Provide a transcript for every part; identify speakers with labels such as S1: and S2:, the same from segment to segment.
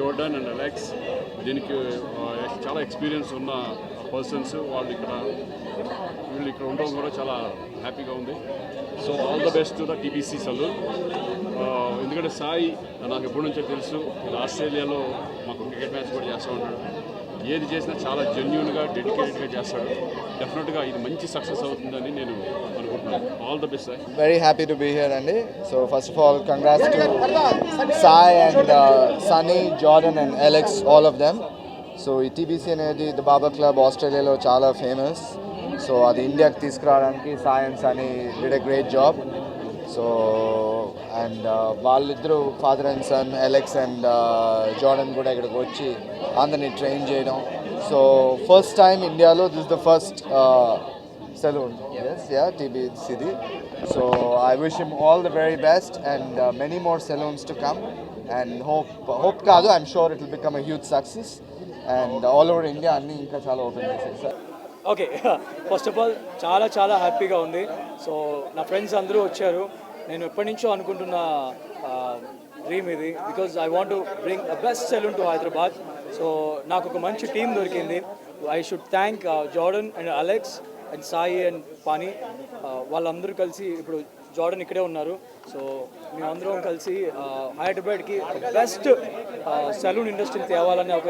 S1: Jordan and Alex దీనికి చాలా experience ఉన్న పర్సన్స్ వీళ్ళు ఇక్కడ ఉండడం కూడా చాలా హ్యాపీగా ఉంది. So all the best to the TBC salon. ఎందుకంటే సాయి నాకు ఎప్పటి నుంచో తెలుసు, ఆస్ట్రేలియాలో మాకు క్రికెట్ మ్యాచ్ కూడా చేస్తూ ఉంటాడు. ఏది చేసినా చాలా జెన్యూన్గా డెడికేటెడ్గా చేస్తాడు. డెఫినెట్గా ఇది మంచి సక్సెస్ అవుతుందని నేను అనుకుంటున్నాను. All the best sir.
S2: Very happy to be here అండి. So first of all, congrats to Sai and Sunny, Jordan and Alex, all of them. So ఈ టీబీసీ అనేది ద బాబా క్లబ్ ఆస్ట్రేలియాలో చాలా ఫేమస్. సో అది ఇండియాకి తీసుకురావడానికి Sai and Sunny did a great job. So and వాళ్ళిద్దరూ father and son Alex and Jordan కూడా ఇక్కడికి వచ్చి అందరినీ ట్రైన్ చేయడం. సో ఫస్ట్ టైం ఇండియాలో this the first saloon. Yes, yeah, TBCD. So I wish him all the very best and many more saloons to come. And hope kaadu, I'm sure it will become a huge success. And all over India, anni inka chala open చేశారు sir.
S3: Okay, first of all చాలా చాలా హ్యాపీగా ఉంది. So నా friends అందరూ వచ్చారు. నేను ఎప్పటి నుంచో అనుకుంటున్న డ్రీమ్ ఇది, because I want to bring a best salon to Hyderabad. So నాకు ఒక మంచి టీం దొరికింది. I should thank Jordan and Alex and Sai and Pani. వాళ్ళందరూ కలిసి ఇప్పుడు జార్డన్ ఇక్కడే ఉన్నారు. సో మేమందరం కలిసి హైదరాబాద్కి బెస్ట్ సెలూన్ ఇండస్ట్రీని తేవాలనే ఒక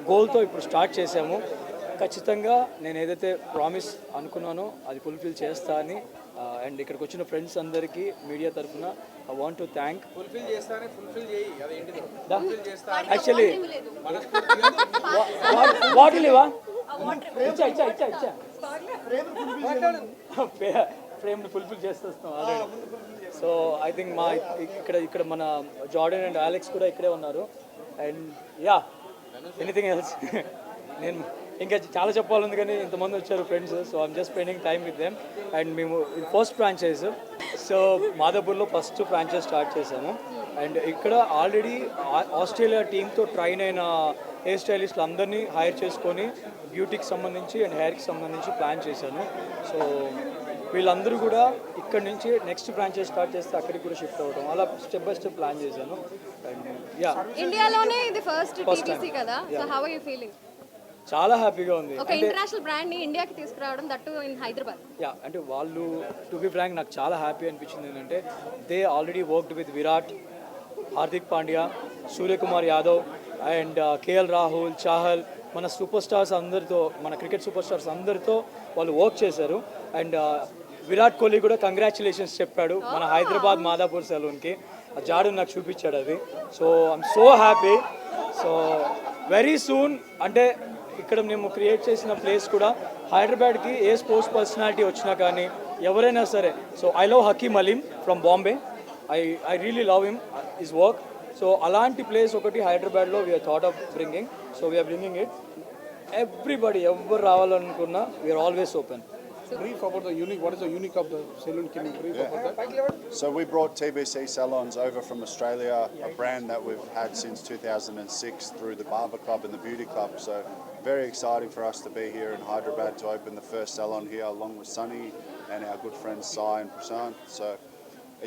S3: గోల్తో ఇప్పుడు స్టార్ట్ చేసాము. ఖచ్చితంగా నేను ఏదైతే ప్రామిస్ అనుకున్నానో అది ఫుల్ఫిల్ చేస్తా అని. అండ్ ఇక్కడికి వచ్చిన ఫ్రెండ్స్ అందరికీ మీడియా తరఫున I want to thank. Actually bottle ఇవా ఇచ్చా ఫ్రేమ్ని ఫుల్ఫిల్ చేసేస్తాం ఆల్రెడీ. సో ఐ థింక్ మా ఇక్కడ మన జార్డన్ అండ్ అలెక్స్ కూడా ఇక్కడే ఉన్నారు. అండ్ యా, ఎనీథింగ్ ఎల్స్ నేను ఇంకా చాలా చెప్పాలని కానీ ఇంతమంది వచ్చారు friends. So I'm just spending time with them. And మేము ఫస్ట్ ఫ్రాంచైజ్, సో మాదాపూర్లో ఫస్ట్ ఫ్రాంచైజ్ స్టార్ట్ చేసాము. అండ్ ఇక్కడ ఆల్రెడీ ఆస్ట్రేలియా టీంతో ట్రైన్ అయిన హెయిర్ స్టైలిస్టులు అందరినీ హైర్ చేసుకొని బ్యూటీకి సంబంధించి అండ్ హెయిర్కి సంబంధించి ప్లాన్ చేశాను. సో వీళ్ళందరూ కూడా ఇక్కడ నుంచి నెక్స్ట్ ఫ్రాంచైజ్ స్టార్ట్ చేస్తే అక్కడికి కూడా షిఫ్ట్ అవ్వడం, అలా స్టెప్ బై స్టెప్ ప్లాన్ చేశాను. అండ్ యా,
S4: ఇండియాలోనే ఇది ఫస్ట్ టీబీసీ కదా. So how are you feeling?
S3: చాలా హ్యాపీగా ఉంది.
S4: ఒక ఇంటర్నేషనల్ బ్రాండ్ ని ఇండియాకి తీసుకురావడం, దట్టు ఇన్ హైదరాబాద్.
S3: యా, అంటే వాళ్ళు టు బి ఫ్రాంక్ నాకు చాలా హ్యాపీ అనిపించింది. ఏంటంటే they already worked with Virat, Hardik Pandya, Suryakumar Yadav and KL Rahul, Chahal, మన సూపర్ స్టార్స్ అందరితో, మన క్రికెట్ సూపర్ స్టార్స్ అందరితో వాళ్ళు వర్క్ చేశారు. అండ్ విరాట్ కోహ్లీ కూడా కంగ్రాచులేషన్స్ చెప్పాడు మన హైదరాబాద్ మాదాపూర్ సెలూన్కి. ఆ జాడు నాకు చూపించాడు అది. So I'm so happy. So very soon, అంటే ఇక్కడ మేము క్రియేట్ చేసిన ప్లేస్ కూడా హైదరాబాద్కి ఏ స్పోర్ట్స్ పర్సనాలిటీ వచ్చినా కానీ ఎవరైనా సరే. So I love Hakim Aalim from Bombay. I really love him, his work. So అలాంటి ప్లేస్ ఒకటి హైదరాబాద్లో we're thought of bringing. So we're bringing it. Everybody ఎవరు రావాలనుకున్నా we're always open.
S5: Brief about the unique. What is the unique of the saloon? Can you brief about that?
S6: So we brought TBC Salons over from Australia, a brand that we've had since 2006 through the Barber Club and the Beauty Club. So very exciting for us to be here in Hyderabad to open the first salon here along with Sunny and our good friends Sai and Prasant. So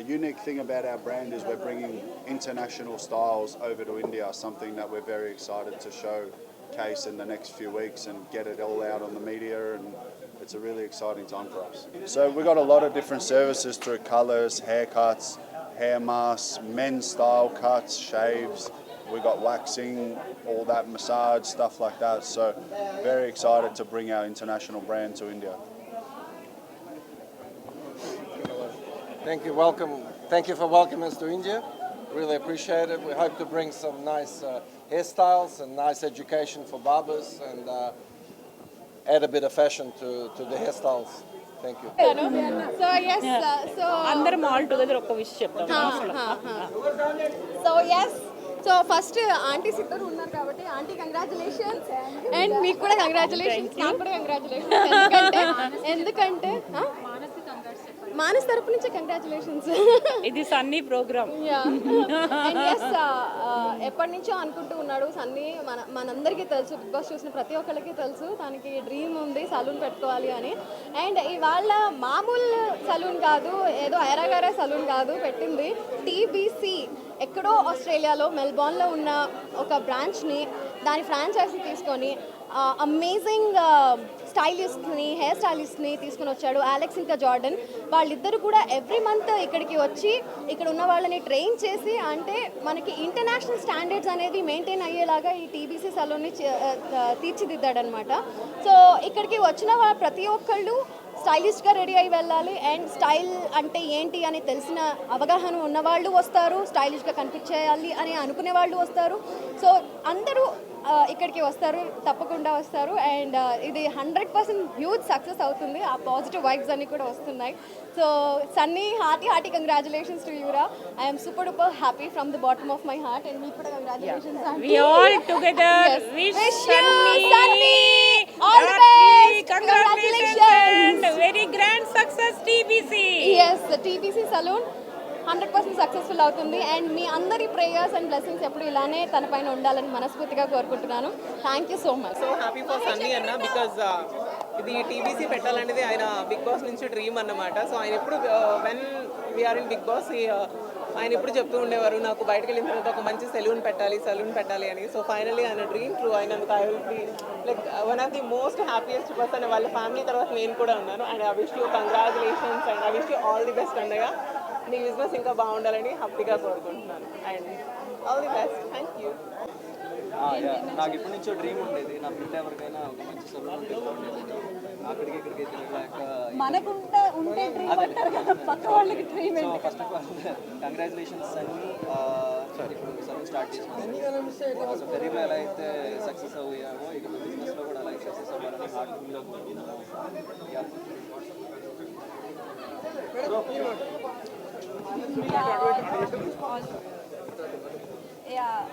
S6: a unique thing about our brand is we're bringing international styles over to India, something that we're very excited to showcase in the next few weeks and get it all out on the media, and it's a really exciting time for us. So we've got a lot of different services through colours, haircuts, hair masks, men's style cuts, shaves. We've got waxing, all that, massage, stuff like that. So very excited to bring our international brand to India.
S7: Thank you. Welcome. Thank you for welcoming us to India. Really appreciate it. We hope to bring some nice hairstyles and nice education for barbers and add a bit of fashion to the hairstyles. Thank you.
S4: So yes, so
S8: అందరం all together ఒక విషయం చెప్తాం.
S4: So yes, so first aunties ఇద్దరు ఉన్నారు కాబట్టి aunty congratulations, and మీకు కూడా congratulations, నాకు కూడా కంగ్రాచులేషన్స్. ఎందుకంటే మానస్ తరపు నుంచి కంగ్రాచులేషన్స్.
S8: ఇది సన్నీ ప్రోగ్రామ్.
S4: ఎప్పటి నుంచో అనుకుంటూ ఉన్నాడు సన్నీ. మనందరికీ తెలుసు, బిగ్ బాస్ చూసిన ప్రతి ఒక్కరికి తెలుసు తనకి డ్రీమ్ ఉంది సలూన్ పెట్టుకోవాలి అని. అండ్ ఇవాళ మామూలు సలూన్ కాదు, ఏదో ఐరాగారే సలూన్ కాదు పెట్టింది, టీబీసీ ఎక్కడో ఆస్ట్రేలియాలో మెల్బోర్న్లో ఉన్న ఒక బ్రాంచ్ని దాని ఫ్రాంచైజీ తీసుకొని అమేజింగ్ స్టైలిస్ట్ని, హెయిర్ స్టైలిస్ట్ని తీసుకుని వచ్చాడు, అలెక్స్ ఇంకా జార్డన్. వాళ్ళిద్దరు కూడా ఎవ్రీ మంత్ ఇక్కడికి వచ్చి ఇక్కడ ఉన్న వాళ్ళని ట్రైన్ చేసి, అంటే మనకి ఇంటర్నేషనల్ స్టాండర్డ్స్ అనేది మెయింటైన్ అయ్యేలాగా ఈ టీబీసీ సలూన్ని తీర్చిదిద్దాడనమాట. సో ఇక్కడికి వచ్చిన ప్రతి ఒక్కళ్ళు స్టైలిష్గా రెడీ అయి వెళ్ళాలి. అండ్ స్టైల్ అంటే ఏంటి అని తెలిసిన అవగాహన ఉన్నవాళ్ళు వస్తారు, స్టైలిష్గా కనిపించేయాలి అని అనుకునే వాళ్ళు వస్తారు. సో అందరూ ఇక్కడికి వస్తారు, తప్పకుండా వస్తారు. అండ్ ఇది 100% హ్యూజ్ సక్సెస్ అవుతుంది. ఆ పాజిటివ్ వైబ్స్ అన్నీ కూడా వస్తున్నాయి. So Sunny, hearty congratulations to యూరా. I'm super duper happy from the bottom of my heart. And మీకు కూడా congratulations.
S8: We all together wish Sunny
S4: all the best.
S8: congratulations and very grand success TBC.
S4: Yes, TBC Saloon 100% successful అవుతుంది. And మీ అందరి prayers and blessings ఎప్పుడు ఇలానే తన పైన ఉండాలని మనస్ఫూర్తిగా కోరుకుంటున్నాను. Thank you so much.
S9: So happy for Sunny అన్న, బికాజ్ ఇది టీబీసీ పెట్టాలనేది ఆయన బిగ్ బాస్ నుంచి డ్రీమ్ అన్నమాట. సో ఆయన ఎప్పుడు when we're in Bigg Boss ఆయన ఎప్పుడు చెప్తూ ఉండేవారు, నాకు బయటకు వెళ్ళిన తర్వాత ఒక మంచి సెలూన్ పెట్టాలి అని. సో ఫైనల్లీ ఆయన డ్రీమ్ ట్రూ అయినందుకు I will be like one of the most happiest person. వాళ్ళ ఫ్యామిలీ తర్వాత నేను కూడా ఉన్నాను. And I wish you congratulations and I wish you all the best అన్నగా. నీ బిజినెస్ ఇంకా బాగుండాలని హ్యాపీగా కోరుకుంటున్నాను. And all the best. Thank you.
S10: నాకు ఇప్పటి నుంచో డ్రీమ్ ఉండేది, నా ఫ్రెండ్ ఎవరికైనా ఒక మంచి సలూన్ ఉంటే బాగుండేది. అక్కడికి ఇక్కడికి తిరగలేక so first of all congratulations అన్ని. ఇప్పుడు సలూన్ స్టార్ట్ చేసినాను. సో కెరీర్లో ఎలా అయితే సక్సెస్ అయ్యామో ఇక బిజినెస్లో కూడా అలాగే సక్సెస్ అవ్వాలని హార్ట్ఫుల్గా కోరుకుంటున్నాను.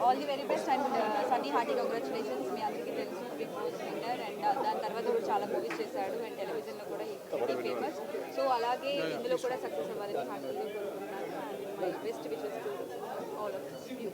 S11: All the very best. And Sunny, hearty congratulations. మీ అందరికీ తెలుసు బిగ్ బాస్ విన్నర్. అండ్ దాని తర్వాత కూడా చాలా మూవీస్ చేశాడు అండ్ టెలివిజన్లో కూడా ఫేమస్. సో అలాగే ఇందులో కూడా సక్సెస్ అవ్వాలని హార్టీగా కోరుకుంటున్నాను. And my best wishes to all of you.